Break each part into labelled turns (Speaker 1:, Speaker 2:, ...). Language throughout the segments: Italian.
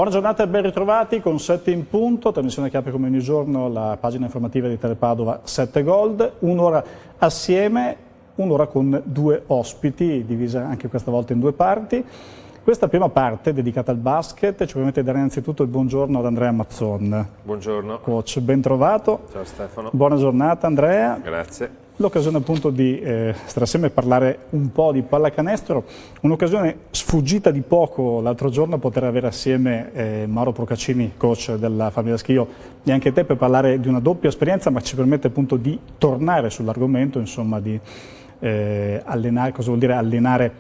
Speaker 1: Buona giornata e ben ritrovati con 7 in punto, trasmissione che apre come ogni giorno la pagina informativa di Telepadova 7 Gold, un'ora assieme, un'ora con due ospiti, divisa anche questa volta in due parti. Questa prima parte, dedicata al basket, ci permette di dare innanzitutto il buongiorno ad Andrea Mazzon.
Speaker 2: Buongiorno.
Speaker 1: Coach, ben trovato.
Speaker 2: Ciao Stefano.
Speaker 1: Buona giornata Andrea.
Speaker 2: Grazie.
Speaker 1: L'occasione appunto di stare assieme e parlare un po' di pallacanestro, un'occasione sfuggita di poco l'altro giorno poter avere assieme Mauro Procaccini, coach della Famiglia Schio, e anche te per parlare di una doppia esperienza, ma ci permette appunto di tornare sull'argomento, insomma di allenare, cosa vuol dire allenare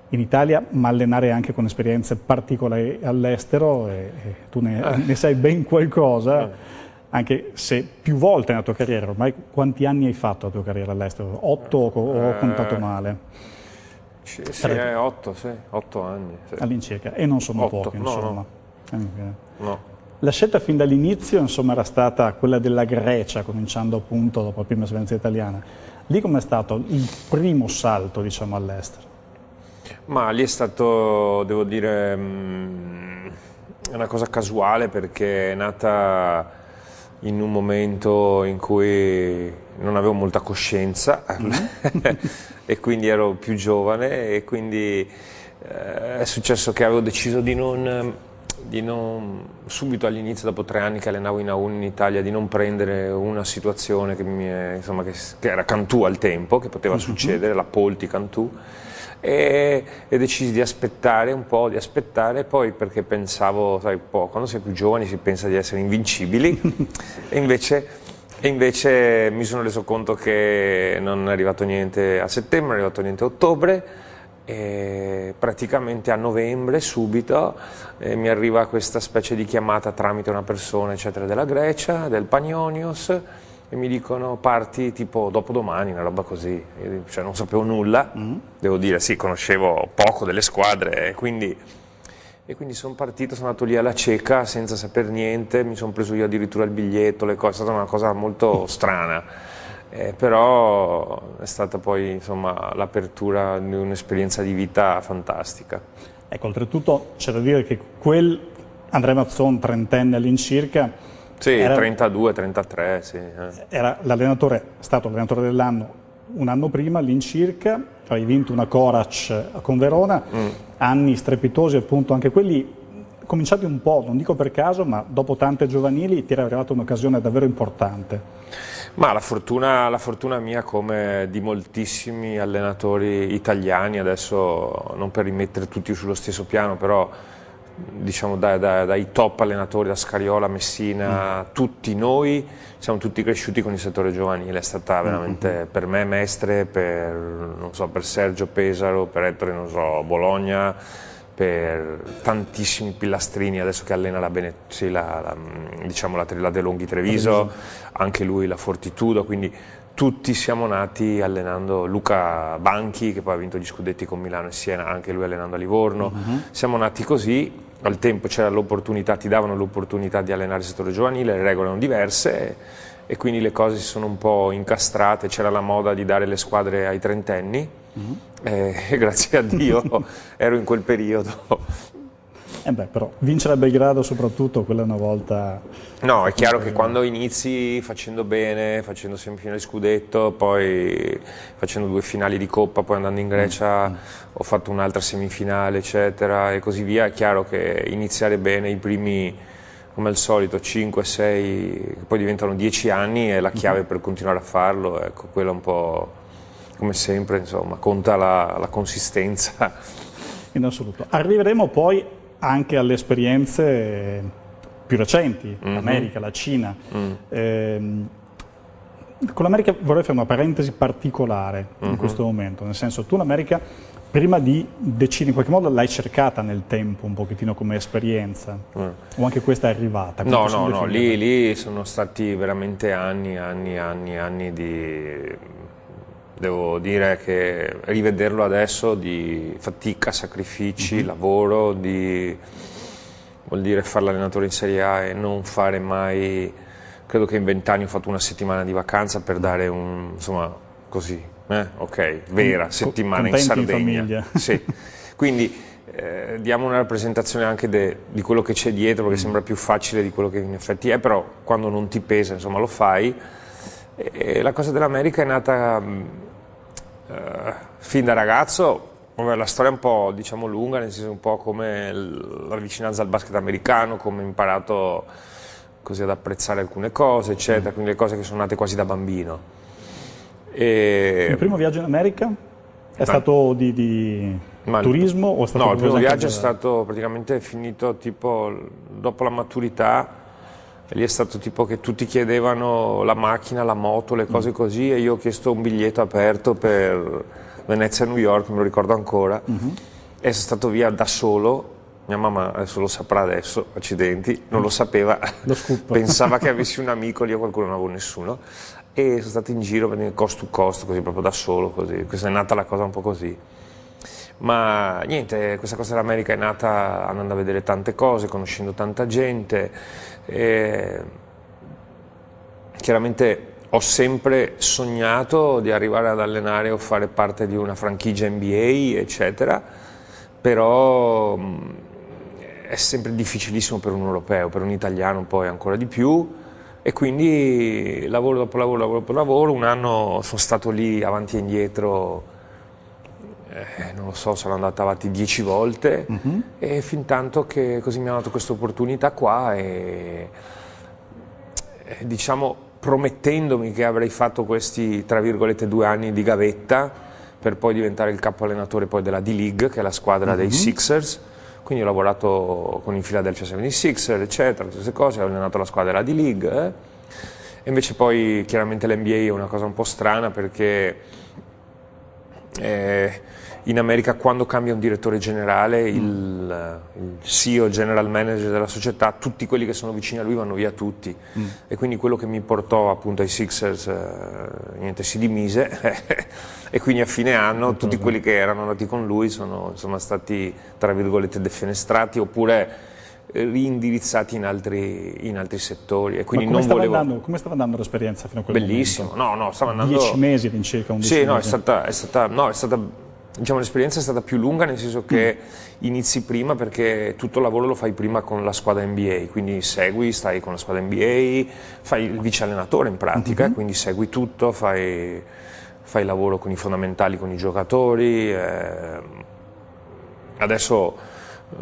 Speaker 1: in Italia, ma allenare anche con esperienze particolari all'estero, e tu ne sai ben qualcosa. Anche se più volte nella tua carriera, ormai quanti anni hai fatto la tua carriera all'estero? 8 o ho contato male?
Speaker 2: Sì, 8 anni. Sì.
Speaker 1: All'incirca, e non sono
Speaker 2: 8,
Speaker 1: pochi, insomma.
Speaker 2: No.
Speaker 1: La scelta fin dall'inizio, insomma, era stata quella della Grecia, cominciando appunto dopo la prima esperienza italiana. Lì com'è stato il primo salto, diciamo, all'estero?
Speaker 2: Ma lì è stato, devo dire, una cosa casuale, perché è nata in un momento in cui non avevo molta coscienza e quindi ero più giovane, e quindi è successo che avevo deciso di non subito all'inizio, dopo 3 anni che allenavo in A1 in Italia, di non prendere una situazione che era Cantù al tempo, che poteva succedere, la Polti Cantù. E decisi di aspettare un po', poi perché pensavo, sai, quando sei più giovani si pensa di essere invincibili e invece mi sono reso conto che non è arrivato niente a settembre, non è arrivato niente a ottobre, e praticamente a novembre subito mi arriva questa specie di chiamata tramite una persona eccetera della Grecia, del Panionios, e mi dicono parti tipo dopodomani, una roba così. Cioè non sapevo nulla, devo dire, sì, conoscevo poco delle squadre, e quindi sono partito, sono andato lì alla cieca senza saper niente, mi sono preso io addirittura il biglietto, le cose, è stata una cosa molto strana, però è stata poi insomma l'apertura di un'esperienza di vita fantastica. Ecco,
Speaker 1: oltretutto c'è da dire che quel Andrea Mazzon, trentenne all'incirca,
Speaker 2: sì, 32, 33, sì.
Speaker 1: Era stato allenatore dell'anno un anno prima all'incirca, hai vinto una Corac con Verona, anni strepitosi appunto anche quelli, cominciati un po', non dico per caso, ma dopo tante giovanili ti era arrivata un'occasione davvero importante.
Speaker 2: Ma la fortuna mia, come di moltissimi allenatori italiani, adesso non per rimettere tutti sullo stesso piano, però diciamo dai top allenatori, da Scariola, Messina, tutti noi siamo tutti cresciuti con il settore giovanile. È stata veramente per me Mestre, per Sergio Pesaro, per Ettore, Bologna, per tantissimi Pillastrini adesso che allena la De Longhi Treviso, anche lui la Fortitudo, quindi tutti siamo nati allenando. Luca Banchi, che poi ha vinto gli scudetti con Milano e Siena, anche lui allenando a Livorno. Siamo nati così, al tempo c'era l'opportunità, ti davano l'opportunità di allenare il settore giovanile, le regole erano diverse e quindi le cose si sono un po' incastrate, c'era la moda di dare le squadre ai trentenni e grazie a Dio ero in quel periodo.
Speaker 1: Però vincere a Belgrado soprattutto, quella è una volta...
Speaker 2: No, è chiaro che quando inizi facendo bene, facendo semifinale scudetto, poi facendo 2 finali di Coppa, poi andando in Grecia ho fatto un'altra semifinale eccetera e così via, è chiaro che iniziare bene i primi, come al solito, 5, 6, poi diventano 10 anni è la chiave per continuare a farlo, ecco, quello un po' come sempre, insomma, conta la consistenza.
Speaker 1: In assoluto. Arriveremo poi anche alle esperienze più recenti, l'America, la Cina. Con l'America vorrei fare una parentesi particolare in questo momento, nel senso, tu l'America prima di decidere, in qualche modo l'hai cercata nel tempo un pochettino come esperienza, o anche questa è arrivata?
Speaker 2: No, lì sono stati veramente anni di... Devo dire che rivederlo adesso di fatica, sacrifici, lavoro, vuol dire fare l'allenatore in Serie A e non fare mai, credo che in 20 anni ho fatto una settimana di vacanza per dare insomma, così, ok, vera settimana in Sardegna.
Speaker 1: In famiglia.
Speaker 2: Sì. Quindi diamo una rappresentazione anche di quello che c'è dietro, perché sembra più facile di quello che in effetti è, però quando non ti pesa, insomma, lo fai. E la cosa dell'America è nata fin da ragazzo. La storia è un po', diciamo, lunga, nel senso un po' come la vicinanza al basket americano, come ho imparato così ad apprezzare alcune cose, eccetera, quindi le cose che sono nate quasi da bambino.
Speaker 1: Il primo viaggio in America è stato di turismo o è stato
Speaker 2: no, il primo viaggio è stato praticamente finito tipo dopo la maturità, e lì è stato tipo che tutti chiedevano la macchina, la moto, le cose così, e io ho chiesto un biglietto aperto per Venezia e New York, me lo ricordo ancora, e sono stato via da solo. Mia mamma adesso lo saprà adesso, accidenti, non lo sapeva, pensava che avessi un amico lì o qualcuno, non avevo nessuno, e sono stato in giro cost to cost, così proprio da solo, così. Questa è nata la cosa un po' così. Ma niente, questa cosa dell'America è nata andando a vedere tante cose, conoscendo tanta gente, e chiaramente ho sempre sognato di arrivare ad allenare o fare parte di una franchigia NBA, eccetera, però è sempre difficilissimo per un europeo, per un italiano poi ancora di più, e quindi lavoro dopo lavoro, un anno sono stato lì avanti e indietro, non lo so, sono andato avanti 10 volte, e fin tanto che così mi hanno dato questa opportunità qua, e diciamo promettendomi che avrei fatto questi, tra virgolette, 2 anni di gavetta per poi diventare il capo allenatore poi della D-League, che è la squadra dei Sixers. Quindi ho lavorato con i Philadelphia 76ers, eccetera, tutte queste cose, ho allenato la squadra della D-League. E invece poi chiaramente l'NBA è una cosa un po' strana, perché in America quando cambia un direttore generale, il CEO, general manager della società, tutti quelli che sono vicini a lui vanno via tutti, e quindi quello che mi portò appunto ai Sixers niente, si dimise e quindi a fine anno tutti quelli che erano andati con lui sono stati, tra virgolette, defenestrati oppure reindirizzati in altri settori, e quindi
Speaker 1: come stava andando l'esperienza fino a quel
Speaker 2: bellissimo
Speaker 1: momento?
Speaker 2: No, stava andando
Speaker 1: 10 mesi all'incirca, 11
Speaker 2: sì,
Speaker 1: mesi.
Speaker 2: no, è stata diciamo, l'esperienza è stata più lunga, nel senso che inizi prima, perché tutto il lavoro lo fai prima con la squadra NBA, quindi stai con la squadra NBA, fai il vice allenatore in pratica, quindi segui tutto, fai lavoro con i fondamentali, con i giocatori. Adesso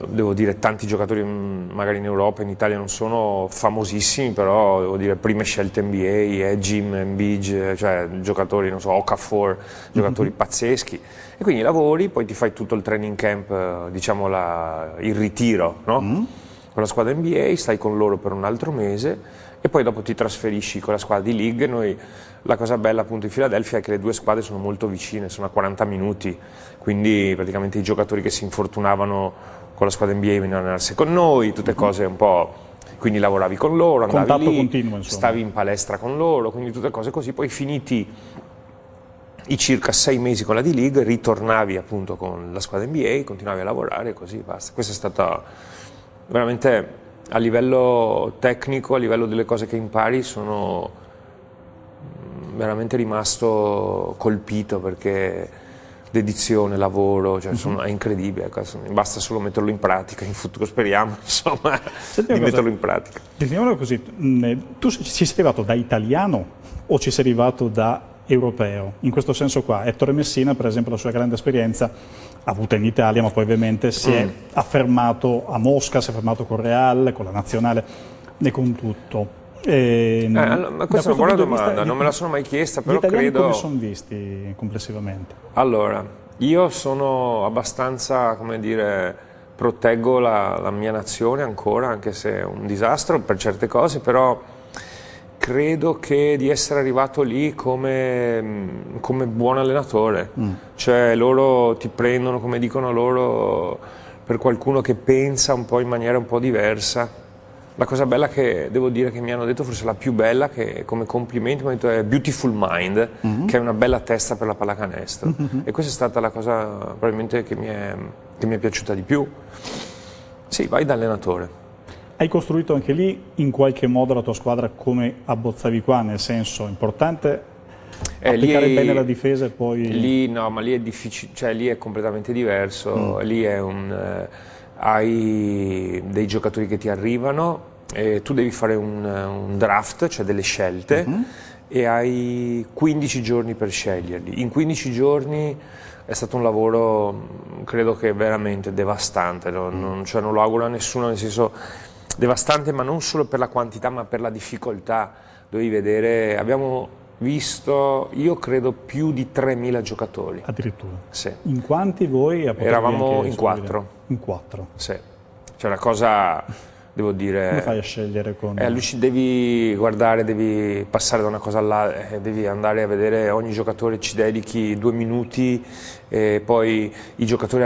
Speaker 2: devo dire, tanti giocatori magari in Europa, in Italia non sono famosissimi, però devo dire prime scelte NBA, Jim Embiid, cioè giocatori, non so, Okafor, giocatori pazzeschi, e quindi lavori, poi ti fai tutto il training camp, diciamo il ritiro, no? Con la squadra NBA, stai con loro per un altro mese e poi dopo ti trasferisci con la squadra di League. La cosa bella appunto di Philadelphia è che le due squadre sono molto vicine, sono a 40 minuti, quindi praticamente i giocatori che si infortunavano con la squadra NBA venivano a allenarsi con noi, tutte cose un po', quindi lavoravi con loro, andavi
Speaker 1: contatto
Speaker 2: lì,
Speaker 1: continuo,
Speaker 2: stavi in palestra con loro, quindi tutte cose così. Poi finiti i circa 6 mesi con la D-League, ritornavi appunto con la squadra NBA, continuavi a lavorare e così basta. Questa è stata veramente, a livello tecnico, a livello delle cose che impari, sono veramente rimasto colpito, perché dedizione, lavoro, cioè è incredibile, basta solo metterlo in pratica, in futuro speriamo insomma di metterlo in pratica.
Speaker 1: Definiamolo così, tu ci sei arrivato da italiano o ci sei arrivato da europeo? In questo senso qua, Ettore Messina per esempio la sua grande esperienza avuta in Italia, ma poi ovviamente si è affermato a Mosca, si è affermato con Real, con la nazionale e con tutto.
Speaker 2: Ma questa è una buona domanda, non me la sono mai chiesta, però credo.
Speaker 1: Come sono visti complessivamente?
Speaker 2: Allora, io sono abbastanza, come dire, proteggo la mia nazione ancora, anche se è un disastro per certe cose, però credo che di essere arrivato lì come buon allenatore, cioè loro ti prendono, come dicono loro, per qualcuno che pensa un po' in maniera un po' diversa. La cosa bella che devo dire che mi hanno detto, forse la più bella, che come complimento mi hanno detto, è beautiful mind, che è una bella testa per la pallacanestro, e questa è stata la cosa probabilmente che mi è piaciuta di più. Sì, vai da allenatore.
Speaker 1: Hai costruito anche lì in qualche modo la tua squadra come abbozzavi qua, nel senso importante applicare bene la difesa e poi...
Speaker 2: Lì no, ma lì è difficile, cioè lì è completamente diverso, lì è hai dei giocatori che ti arrivano e tu devi fare un draft, cioè delle scelte, e hai 15 giorni per sceglierli. In 15 giorni è stato un lavoro, credo che veramente devastante, cioè non lo auguro a nessuno, nel senso devastante, ma non solo per la quantità, ma per la difficoltà. Dovevi vedere, abbiamo visto, io credo, più di 3.000 giocatori.
Speaker 1: Addirittura?
Speaker 2: Sì.
Speaker 1: In quanti voi?
Speaker 2: Eravamo in 4.
Speaker 1: In 4?
Speaker 2: Sì. Cioè la cosa, devo dire...
Speaker 1: Come fai a scegliere con...
Speaker 2: devi guardare, devi passare da una cosa all'altra, devi andare a vedere ogni giocatore, ci dedichi 2 minuti, e poi i giocatori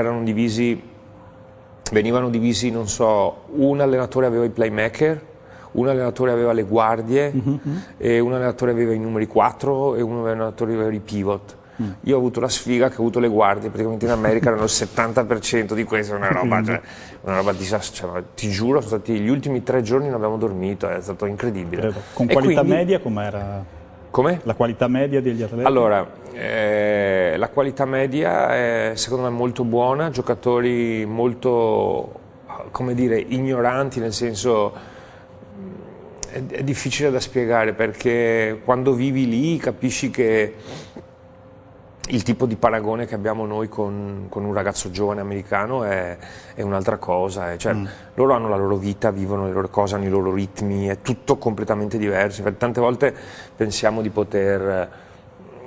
Speaker 2: venivano divisi, non so, un allenatore aveva i playmaker, un allenatore aveva le guardie, e un allenatore aveva i numeri 4 e un allenatore aveva i pivot. Io ho avuto la sfiga che ho avuto le guardie, praticamente in America erano il 70% di questo, una roba disastrosa, ti giuro, sono stati gli ultimi 3 giorni non abbiamo dormito, è stato incredibile.
Speaker 1: Credo. Con qualità media com'era?
Speaker 2: Come?
Speaker 1: La qualità media degli atleti?
Speaker 2: Allora, la qualità media è secondo me molto buona, giocatori molto, come dire, ignoranti, nel senso è difficile da spiegare, perché quando vivi lì capisci che il tipo di paragone che abbiamo noi con un ragazzo giovane americano è un'altra cosa, cioè, loro hanno la loro vita, vivono le loro cose, hanno i loro ritmi, è tutto completamente diverso. Infatti, tante volte pensiamo di poter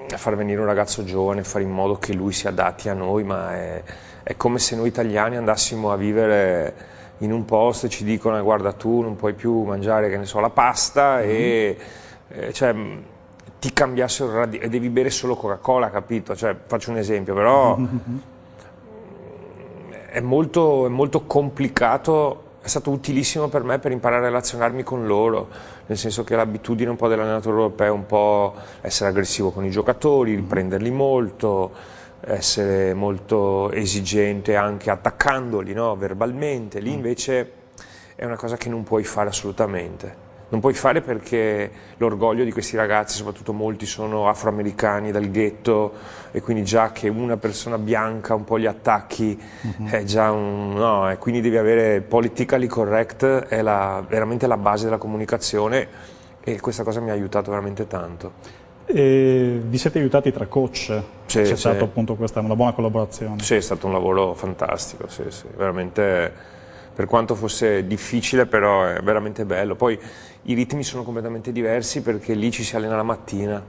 Speaker 2: far venire un ragazzo giovane, fare in modo che lui si adatti a noi, ma è come se noi italiani andassimo a vivere in un posto e ci dicono guarda, tu non puoi più mangiare, che ne so, la pasta, e cioè ti cambiassero e devi bere solo Coca-Cola, capito? Cioè, faccio un esempio, però è molto complicato. È stato utilissimo per me per imparare a relazionarmi con loro, nel senso che l'abitudine un po' dell'allenatore europeo è un po' essere aggressivo con i giocatori, riprenderli molto, essere molto esigente anche attaccandoli, no? Verbalmente. Lì invece è una cosa che non puoi fare assolutamente. Non puoi fare perché l'orgoglio di questi ragazzi, soprattutto molti sono afroamericani dal ghetto, e quindi già che una persona bianca un po' gli attacchi è già no, e quindi devi avere politically correct, è veramente la base della comunicazione, e questa cosa mi ha aiutato veramente tanto.
Speaker 1: E vi siete aiutati tra coach?
Speaker 2: Sì,
Speaker 1: c'è stata appunto questa una buona collaborazione?
Speaker 2: Sì, è stato un lavoro fantastico, sì, veramente, per quanto fosse difficile, però è veramente bello. Poi i ritmi sono completamente diversi, perché lì ci si allena la mattina,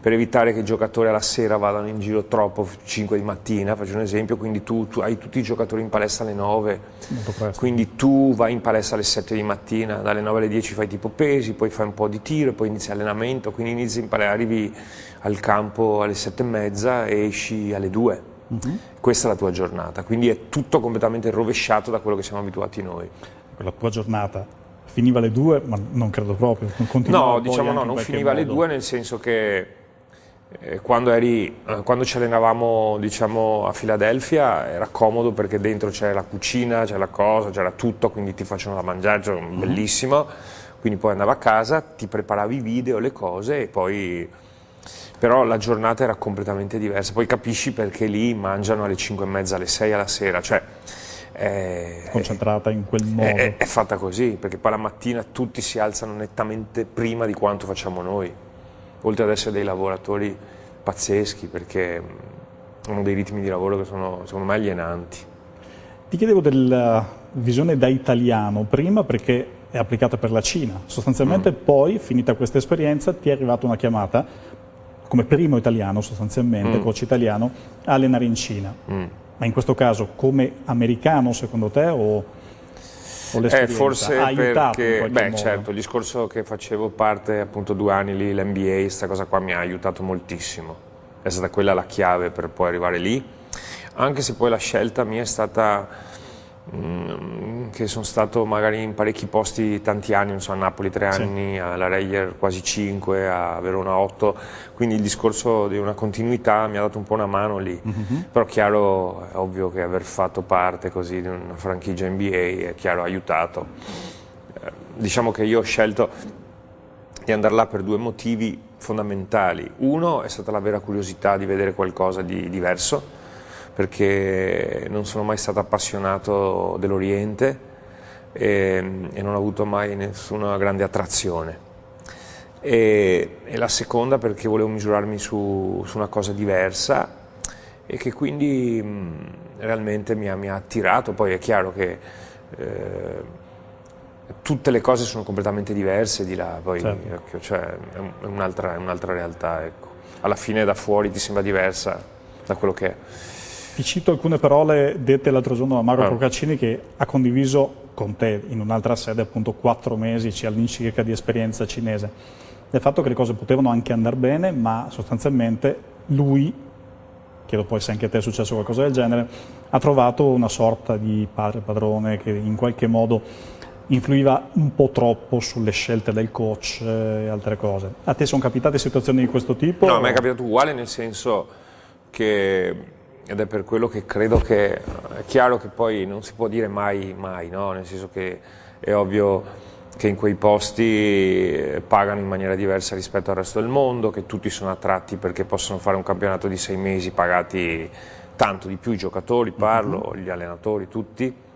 Speaker 2: per evitare che i giocatori alla sera vadano in giro troppo, 5 di mattina, faccio un esempio, quindi tu hai tutti i giocatori in palestra alle 9, quindi tu vai in palestra alle 7 di mattina, dalle 9 alle 10 fai tipo pesi, poi fai un po' di tiro, poi inizi allenamento, quindi inizi in palestra, arrivi al campo alle 7:30 e esci alle 2. Questa è la tua giornata, quindi è tutto completamente rovesciato da quello che siamo abituati noi.
Speaker 1: La tua giornata finiva alle 2, ma non credo proprio.
Speaker 2: No, diciamo no, non finiva alle 2, nel senso che quando ci allenavamo, diciamo, a Filadelfia era comodo, perché dentro c'era la cucina, c'era la cosa, c'era tutto, quindi ti facevano da mangiare, cioè, bellissimo. Quindi poi andavo a casa, ti preparavi i video, le cose, e poi... Però la giornata era completamente diversa, poi capisci perché lì mangiano alle 5:30, alle 6 alla sera, cioè
Speaker 1: concentrata in quel modo.
Speaker 2: È fatta così, perché poi la mattina tutti si alzano nettamente prima di quanto facciamo noi, oltre ad essere dei lavoratori pazzeschi, perché hanno dei ritmi di lavoro che sono, secondo me, alienanti.
Speaker 1: Ti chiedevo della visione da italiano prima, perché è applicata per la Cina. Sostanzialmente poi, finita questa esperienza, ti è arrivata una chiamata come primo italiano, sostanzialmente, coach italiano, a allenare in Cina. Ma in questo caso come americano, secondo te, o l'esperienza
Speaker 2: forse
Speaker 1: ha aiutato
Speaker 2: perché,
Speaker 1: in qualche modo?
Speaker 2: Certo, il discorso che facevo parte, appunto, 2 anni lì, l'NBA, questa cosa qua mi ha aiutato moltissimo. È stata quella la chiave per poi arrivare lì, anche se poi la scelta mia è stata che sono stato magari in parecchi posti tanti anni, non so, a Napoli 3 anni, alla Reyer quasi 5, a Verona 8, quindi il discorso di una continuità mi ha dato un po' una mano lì, però chiaro, è ovvio che aver fatto parte così di una franchigia NBA è chiaro, ha aiutato. Diciamo che io ho scelto di andare là per due motivi fondamentali. Uno è stata la vera curiosità di vedere qualcosa di diverso, perché non sono mai stato appassionato dell'Oriente e non ho avuto mai nessuna grande attrazione. E la seconda perché volevo misurarmi su una cosa diversa e che quindi realmente mi ha attirato. Poi è chiaro che tutte le cose sono completamente diverse di là, poi
Speaker 1: Certo.
Speaker 2: cioè, è un'altra realtà, ecco. Alla fine da fuori ti sembra diversa da quello che è.
Speaker 1: Ti cito alcune parole dette l'altro giorno da Mauro Procaccini, che ha condiviso con te in un'altra sede appunto 4 mesi all'incirca di esperienza cinese, del fatto che le cose potevano anche andare bene, ma sostanzialmente lui, chiedo poi se anche a te è successo qualcosa del genere, ha trovato una sorta di padre padrone che in qualche modo influiva un po' troppo sulle scelte del coach e altre cose. A te sono capitate situazioni di questo tipo?
Speaker 2: No, a me è capitato uguale, nel senso che, ed è per quello che credo che è chiaro che poi non si può dire mai, no? Nel senso che è ovvio che in quei posti pagano in maniera diversa rispetto al resto del mondo, che tutti sono attratti perché possono fare un campionato di 6 mesi pagati tanto di più, i giocatori parlo, gli allenatori, tutti.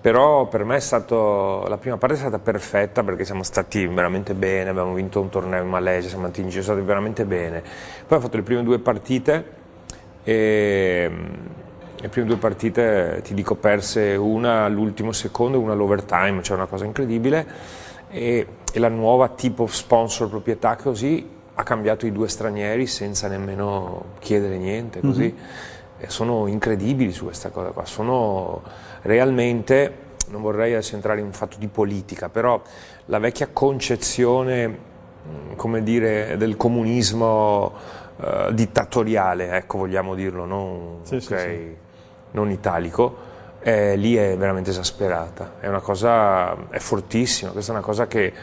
Speaker 2: Però per me la prima parte è stata perfetta perché siamo stati veramente bene, abbiamo vinto un torneo in Malesia, siamo andati in giro, siamo stati veramente bene. Poi ho fatto le prime 2 partite e le prime 2 partite, ti dico, perse una all'ultimo secondo e una all'overtime, cioè una cosa incredibile, e la nuova tipo sponsor proprietà così ha cambiato i 2 stranieri senza nemmeno chiedere niente, così. E sono incredibili su questa cosa qua, sono realmente, non vorrei adesso entrare in un fatto di politica, però la vecchia concezione, come dire, del comunismo dittatoriale, ecco, vogliamo dirlo, non, non italico, lì è veramente esasperata, è una cosa, è fortissima, questa è una cosa che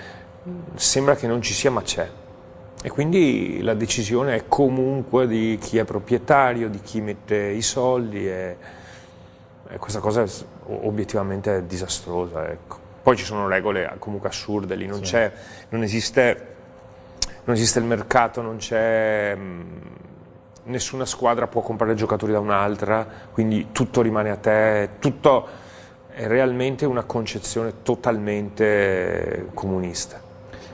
Speaker 2: sembra che non ci sia ma c'è. E quindi la decisione è comunque di chi è proprietario, di chi mette i soldi e questa cosa è obiettivamente disastrosa, ecco. Poi ci sono regole comunque assurde, lì non esiste il mercato, non c'è, nessuna squadra può comprare giocatori da un'altra, quindi tutto rimane a te, tutto è realmente una concezione totalmente comunista.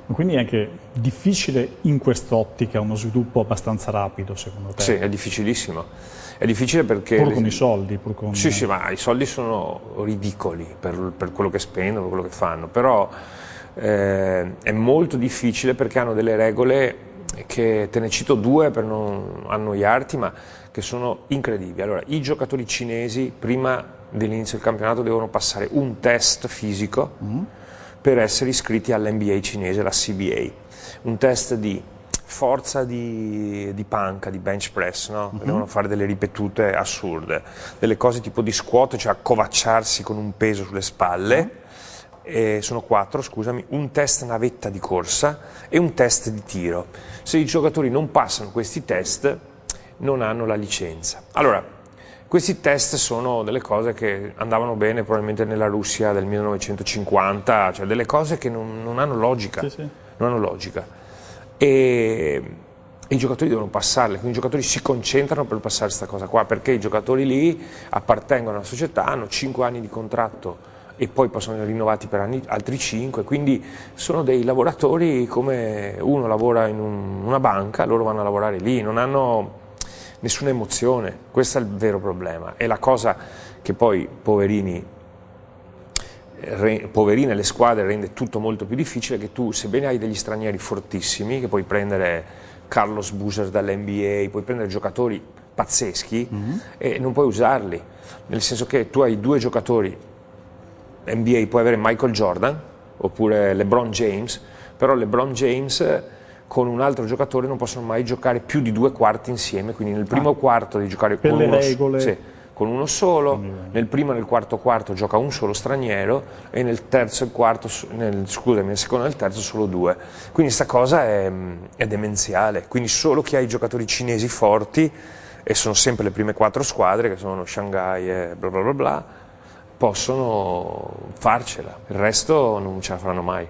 Speaker 1: Quindi è anche difficile in quest'ottica uno sviluppo abbastanza rapido, secondo te?
Speaker 2: Sì, è difficilissimo. È difficile perché...
Speaker 1: Pur con i soldi, pur con...
Speaker 2: Sì, ma i soldi sono ridicoli per quello che spendono, per quello che fanno, però è molto difficile perché hanno delle regole che, te ne cito 2 per non annoiarti, ma che sono incredibili. Allora, i giocatori cinesi prima dell'inizio del campionato devono passare un test fisico per essere iscritti all'NBA cinese, la CBA, un test di forza di panca, di bench press, no? Devono fare delle ripetute assurde, delle cose tipo di squat, cioè accovacciarsi con un peso sulle spalle, e sono 4, scusami, un test navetta di corsa e un test di tiro. Se i giocatori non passano questi test non hanno la licenza. Allora, questi test sono delle cose che andavano bene probabilmente nella Russia del 1950, cioè delle cose che non hanno logica, non hanno logica. E i giocatori devono passarle, quindi i giocatori si concentrano per passare questa cosa qua, perché i giocatori lì appartengono alla società, hanno 5 anni di contratto e poi possono essere rinnovati per altri 5, quindi sono dei lavoratori come uno lavora in una banca, loro vanno a lavorare lì, non hanno nessuna emozione, questo è il vero problema. E la cosa che poi poverine le squadre rende tutto molto più difficile, che tu, sebbene hai degli stranieri fortissimi, che puoi prendere Carlos Boozer dall'NBA, puoi prendere giocatori pazzeschi e non puoi usarli, nel senso che tu hai 2 giocatori NBA, puoi avere Michael Jordan oppure LeBron James, però LeBron James con un altro giocatore non possono mai giocare più di 2 quarti insieme, quindi nel primo quarto devi giocare
Speaker 1: per
Speaker 2: con
Speaker 1: le regole.
Speaker 2: Con uno solo, nel primo e nel quarto quarto gioca un solo straniero e nel terzo e quarto, nel secondo e nel terzo solo 2. Quindi questa cosa è demenziale, quindi solo chi ha i giocatori cinesi forti, e sono sempre le prime 4 squadre che sono Shanghai e bla bla bla bla, possono farcela, il resto non ce la faranno mai.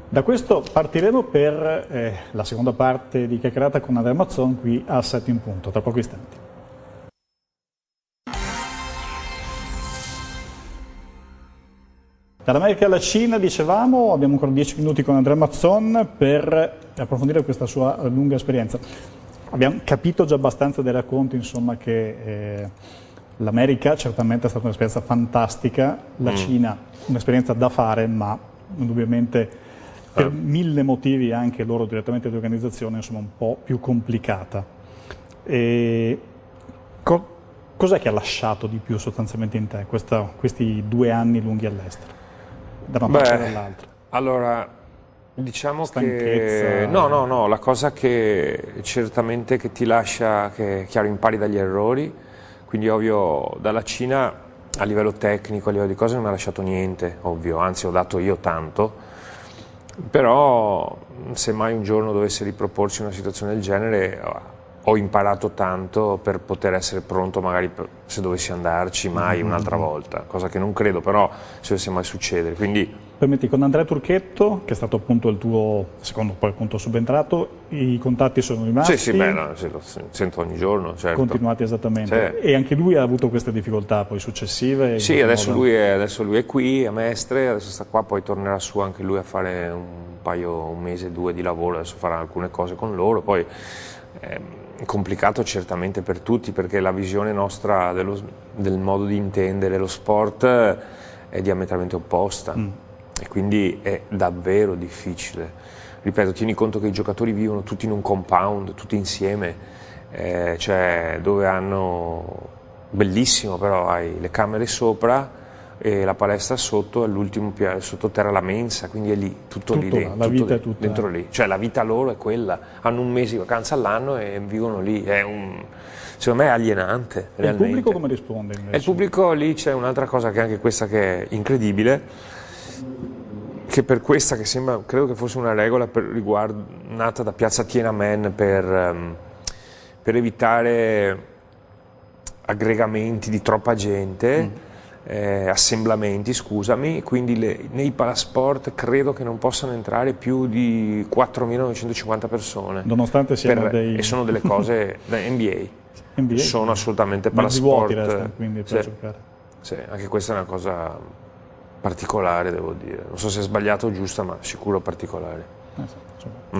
Speaker 1: Da questo partiremo per la seconda parte di chiacchierata con Andrea Mazzon qui a 7 in punto, tra pochi istanti. Dall'America alla Cina, dicevamo, abbiamo ancora 10 minuti con Andrea Mazzon per approfondire questa sua lunga esperienza. Abbiamo capito già abbastanza dai racconti, insomma, che l'America certamente è stata un'esperienza fantastica, la Cina un'esperienza da fare, ma indubbiamente per 1000 motivi anche loro direttamente di organizzazione, insomma, un po' più complicata. Cos'è che ha lasciato di più sostanzialmente in te questi 2 anni lunghi all'estero? Da una parte e dall'altra.
Speaker 2: Allora, diciamo
Speaker 1: stanchezza.
Speaker 2: Che no, la cosa che certamente che ti lascia, che chiaro impari dagli errori, quindi ovvio dalla Cina a livello tecnico, a livello di cose non mi ha lasciato niente, ovvio, anzi ho dato io tanto, però se mai un giorno dovesse riproporsi una situazione del genere ho imparato tanto per poter essere pronto magari se dovessi andarci mai un'altra volta, cosa che non credo però se dovesse mai succedere. Quindi
Speaker 1: permetti, con Andrea Turchetto, che è stato appunto il tuo secondo poi appunto subentrato, i contatti sono rimasti?
Speaker 2: Sì, lo sento ogni giorno, certo.
Speaker 1: Continuati esattamente. Sì. E anche lui ha avuto queste difficoltà poi successive?
Speaker 2: Sì, adesso lui è qui a Mestre, adesso sta qua, poi tornerà su anche lui a fare un mese, 2 di lavoro, adesso farà alcune cose con loro, poi è complicato certamente per tutti perché la visione nostra del modo di intendere lo sport è diametralmente opposta e quindi è davvero difficile. Ripeto, tieni conto che i giocatori vivono tutti in un compound, tutti insieme, cioè dove hanno, bellissimo però, hai le camere sopra e la palestra sotto, all'ultimo piano, sottoterra la mensa, quindi è lì, tutto lì dentro,
Speaker 1: la vita è tutta
Speaker 2: dentro lì, cioè la vita loro è quella, hanno un mese di vacanza all'anno e vivono lì, secondo me è alienante.
Speaker 1: E il pubblico come risponde invece?
Speaker 2: E il pubblico lì c'è un'altra cosa che anche questa che è incredibile, che per questa che sembra, credo che fosse una regola nata da Piazza Tiananmen per evitare aggregamenti di troppa gente, assemblamenti, scusami, quindi nei palasport credo che non possano entrare più di 4.950 persone.
Speaker 1: Nonostante siano
Speaker 2: e sono delle cose da NBA. Sono assolutamente palasport.
Speaker 1: Mezzi vuoti restano quindi per giocare.
Speaker 2: Sì, anche questa è una cosa particolare, devo dire. Non so se è sbagliato o giusta, ma sicuro particolare.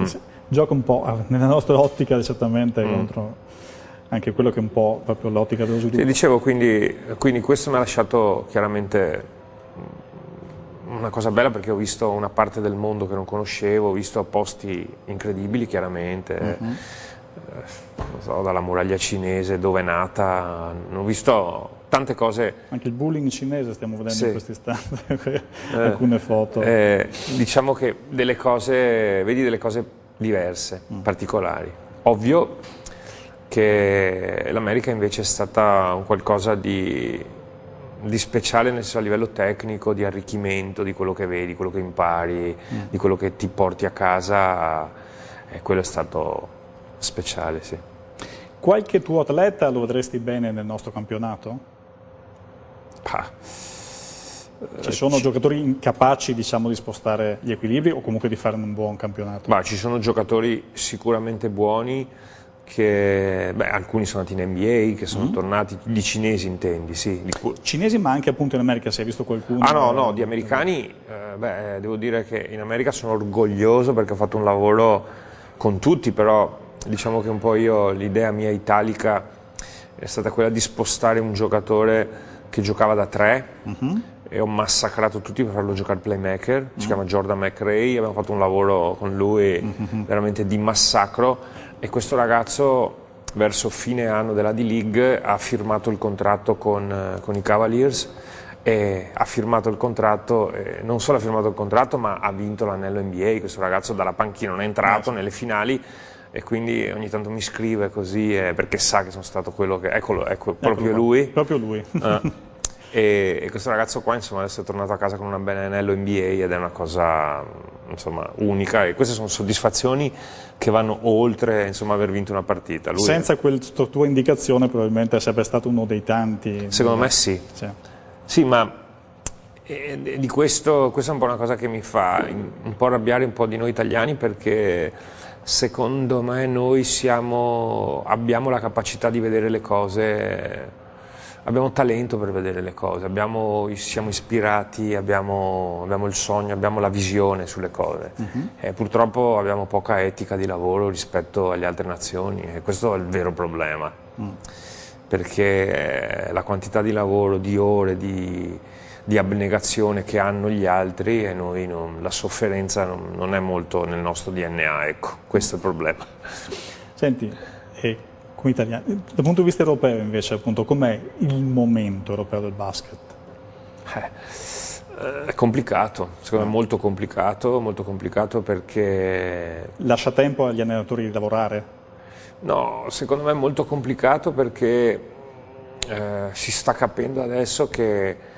Speaker 1: Sì. Gioca un po' nella nostra ottica certamente contro anche quello che è un po' proprio l'ottica dello sviluppo.
Speaker 2: Sì, dicevo, quindi questo mi ha lasciato chiaramente una cosa bella perché ho visto una parte del mondo che non conoscevo, ho visto posti incredibili chiaramente, non so, dalla muraglia cinese dove è nata, ho visto tante cose.
Speaker 1: Anche il bullying cinese stiamo vedendo in questo istante, alcune foto.
Speaker 2: Diciamo che vedi delle cose diverse, particolari. Ovvio che l'America invece è stata un qualcosa di speciale nel senso a livello tecnico, di arricchimento di quello che vedi, quello che impari, di quello che ti porti a casa, e quello è stato speciale, sì.
Speaker 1: Qualche tuo atleta lo vedresti bene nel nostro campionato? Ci sono giocatori incapaci, diciamo, di spostare gli equilibri o comunque di fare un buon campionato?
Speaker 2: Ci sono giocatori sicuramente buoni, che alcuni sono andati in NBA, che sono tornati, di cinesi intendi, sì.
Speaker 1: Cinesi ma anche appunto in America, si è visto qualcuno?
Speaker 2: No, di americani, devo dire che in America sono orgoglioso perché ho fatto un lavoro con tutti, però diciamo che un po' l'idea mia italica è stata quella di spostare un giocatore che giocava da 3 e ho massacrato tutti per farlo giocare playmaker, si chiama Jordan McRae, abbiamo fatto un lavoro con lui veramente di massacro. E questo ragazzo verso fine anno della D-League ha firmato il contratto con i Cavaliers e ha firmato il contratto, non solo ha firmato il contratto ma ha vinto l'anello NBA. Questo ragazzo dalla panchina non è entrato nelle finali e quindi ogni tanto mi scrive così perché sa che sono stato quello che... Ecco, proprio lui.
Speaker 1: Proprio lui.
Speaker 2: E questo ragazzo qua insomma adesso è tornato a casa con un bel anello NBA ed è una cosa insomma unica, e queste sono soddisfazioni che vanno oltre insomma aver vinto una partita. Lui
Speaker 1: senza questa tua indicazione probabilmente sarebbe stato uno dei tanti.
Speaker 2: Secondo me sì. Sì, ma E di questa è un po' una cosa che mi fa un po' arrabbiare un po' di noi italiani, perché secondo me noi abbiamo la capacità di vedere le cose, abbiamo talento per vedere le cose, siamo ispirati, abbiamo il sogno, abbiamo la visione sulle cose. Purtroppo abbiamo poca etica di lavoro rispetto alle altre nazioni, e questo è il vero problema, perché la quantità di lavoro, di ore, di abnegazione che hanno gli altri, e noi la sofferenza non è molto nel nostro DNA, ecco, questo è il problema.
Speaker 1: Senti, come italiani, dal punto di vista europeo invece, appunto, com'è il momento europeo del basket?
Speaker 2: È complicato, secondo me molto complicato perché...
Speaker 1: Lascia tempo agli allenatori di lavorare?
Speaker 2: No, secondo me è molto complicato perché si sta capendo adesso che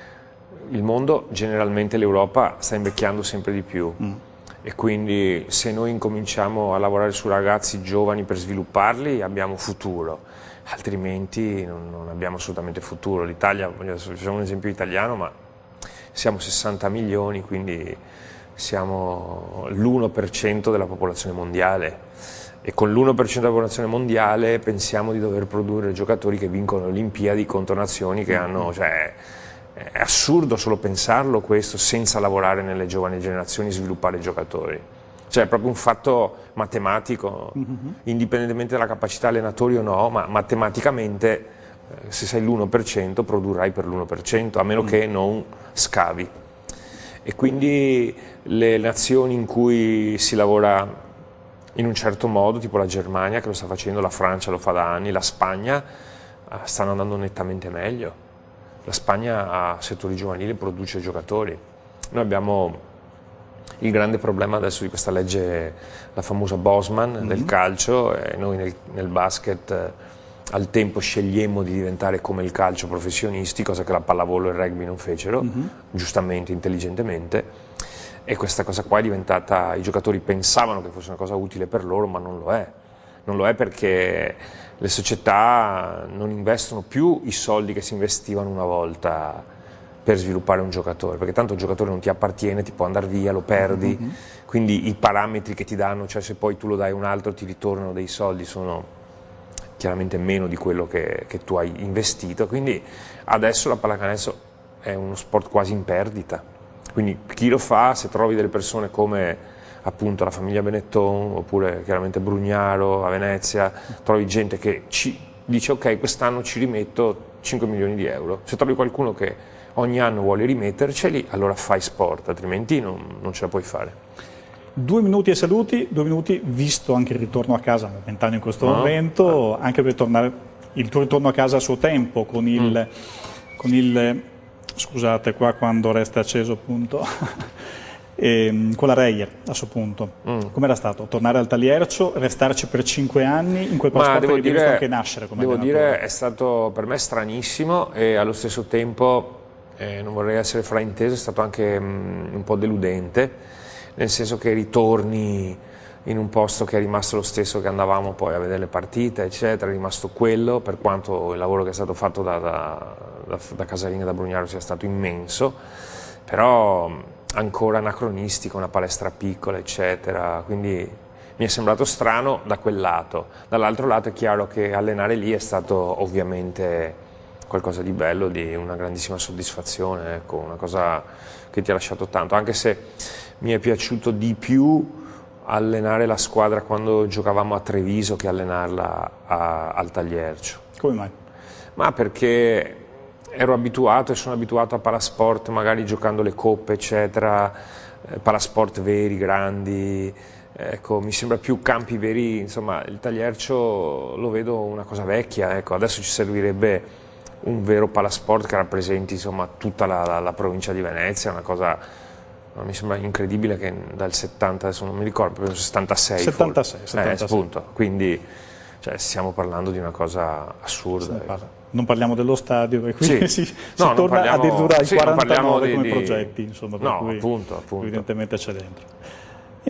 Speaker 2: il mondo, generalmente l'Europa, sta invecchiando sempre di più, e quindi se noi incominciamo a lavorare su ragazzi giovani per svilupparli abbiamo futuro, altrimenti non abbiamo assolutamente futuro. L'Italia, facciamo un esempio italiano, ma siamo 60 milioni, quindi siamo l'1% della popolazione mondiale, e con l'1% della popolazione mondiale pensiamo di dover produrre giocatori che vincono le Olimpiadi contro nazioni che hanno... Cioè, è assurdo solo pensarlo questo, senza lavorare nelle giovani generazioni e sviluppare i giocatori. Cioè è proprio un fatto matematico, indipendentemente dalla capacità allenatori o no, ma matematicamente se sei l'1% produrrai per l'1%, a meno che non scavi. E quindi le nazioni in cui si lavora in un certo modo, tipo la Germania che lo sta facendo, la Francia lo fa da anni, la Spagna, stanno andando nettamente meglio. La Spagna a settori giovanili produce giocatori. Noi abbiamo il grande problema adesso di questa legge, la famosa Bosman del calcio, e noi nel basket al tempo scegliemmo di diventare come il calcio professionisti, cosa che la pallavolo e il rugby non fecero, giustamente, intelligentemente, e questa cosa qua è diventata, i giocatori pensavano che fosse una cosa utile per loro, ma non lo è. Non lo è perché le società non investono più i soldi che si investivano una volta per sviluppare un giocatore, perché tanto il giocatore non ti appartiene, ti può andare via, lo perdi, quindi i parametri che ti danno, cioè se poi tu lo dai a un altro ti ritornano dei soldi, sono chiaramente meno di quello che tu hai investito, quindi adesso la pallacanestro è uno sport quasi in perdita, quindi chi lo fa, se trovi delle persone come appunto la famiglia Benetton, oppure chiaramente Brugnaro a Venezia, trovi gente che dice ok, quest'anno ci rimetto 5 milioni di euro, se trovi qualcuno che ogni anno vuole rimetterceli, allora fai sport, altrimenti non ce la puoi fare.
Speaker 1: 2 minuti e saluti, 2 minuti visto anche il ritorno a casa momentaneo in questo momento, anche per tornare, il tuo ritorno a casa a suo tempo con il scusate qua quando resta acceso appunto, con la Reyer a suo punto. Com'era stato? Tornare al Taliercio, restarci per 5 anni in quel sport che devi anche nascere come allenatore?
Speaker 2: Devo dire, è stato per me stranissimo, e allo stesso tempo, non vorrei essere frainteso, è stato anche un po' deludente, nel senso che ritorni in un posto che è rimasto lo stesso che andavamo poi a vedere le partite, eccetera, è rimasto quello, per quanto il lavoro che è stato fatto da Casalinga e da Brugnaro sia stato immenso, però ancora anacronistico, una palestra piccola, eccetera, quindi mi è sembrato strano da quel lato. Dall'altro lato è chiaro che allenare lì è stato ovviamente qualcosa di bello, di una grandissima soddisfazione, ecco, una cosa che ti ha lasciato tanto, anche se mi è piaciuto di più allenare la squadra quando giocavamo a Treviso che allenarla al Tagliercio.
Speaker 1: Come mai?
Speaker 2: Ma perché ero abituato e sono abituato a palasport, magari giocando le coppe, eccetera, palasport veri, grandi, ecco, mi sembra più campi veri, insomma, il Tagliercio lo vedo una cosa vecchia, ecco, adesso ci servirebbe un vero palasport che rappresenti, insomma, tutta la provincia di Venezia, una cosa, mi sembra incredibile che dal 70, adesso non mi ricordo, proprio 76,
Speaker 1: 76.
Speaker 2: Appunto, quindi cioè, stiamo parlando di una cosa assurda.
Speaker 1: Non parliamo dello stadio, per cui
Speaker 2: sì.
Speaker 1: si torna addirittura ai 49 come progetti, insomma, per
Speaker 2: no,
Speaker 1: cui
Speaker 2: appunto.
Speaker 1: evidentemente c'è dentro.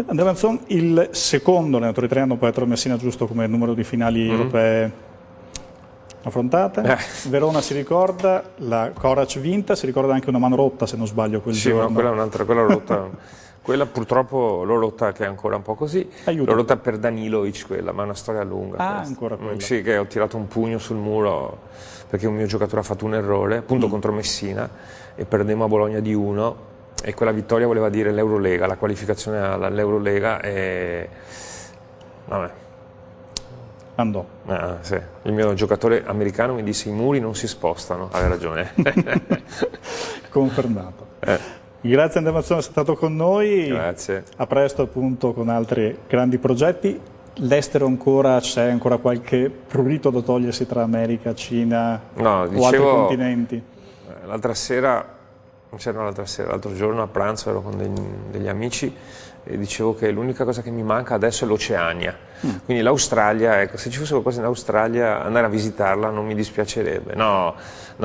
Speaker 1: Andrea Manzon, il secondo allenatore italiano, poi Ettore Messina, giusto come numero di finali europee, affrontate. Verona si ricorda, la Corac vinta, si ricorda anche una mano rotta se non sbaglio quel
Speaker 2: sì,
Speaker 1: giorno.
Speaker 2: Sì, ma quella è un'altra, quella rotta. Quella purtroppo l'ho rotta, che è ancora un po' così,
Speaker 1: Aiuto.
Speaker 2: l'ho rotta per Danilovic quella, ma è una storia lunga.
Speaker 1: Ah,
Speaker 2: questa.
Speaker 1: ancora quella.
Speaker 2: Sì, che ho tirato un pugno sul muro perché un mio giocatore ha fatto un errore, appunto contro Messina, e perdemmo a Bologna di 1, e quella vittoria voleva dire l'Eurolega, la qualificazione all'Eurolega, e vabbè.
Speaker 1: Andò.
Speaker 2: Sì. Il mio giocatore americano mi disse: i muri non si spostano, aveva ragione.
Speaker 1: Confermato. Grazie Andrea Mazzone, sei stato con noi.
Speaker 2: Grazie.
Speaker 1: A presto appunto con altri grandi progetti. L'estero ancora, c'è ancora qualche prurito da togliersi tra America, Cina
Speaker 2: o
Speaker 1: altri continenti?
Speaker 2: L'altro giorno a pranzo ero con degli amici e dicevo che l'unica cosa che mi manca adesso è l'Oceania. Quindi l'Australia, ecco, se ci fosse qualcosa in Australia, andare a visitarla non mi dispiacerebbe. No,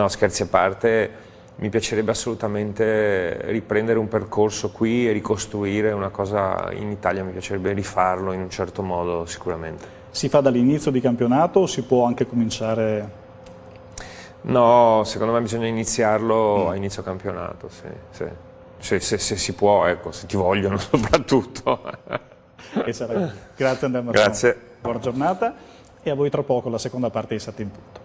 Speaker 2: scherzi a parte. Mi piacerebbe assolutamente riprendere un percorso qui e ricostruire una cosa in Italia, mi piacerebbe rifarlo in un certo modo sicuramente.
Speaker 1: Si fa dall'inizio di campionato o si può anche cominciare?
Speaker 2: No, secondo me bisogna iniziarlo a inizio campionato, sì. Se si può, ecco, se ti vogliono soprattutto.
Speaker 1: Grazie Andrea Mazzone.
Speaker 2: Grazie.
Speaker 1: Buona giornata e a voi tra poco la seconda parte di 7 in punto.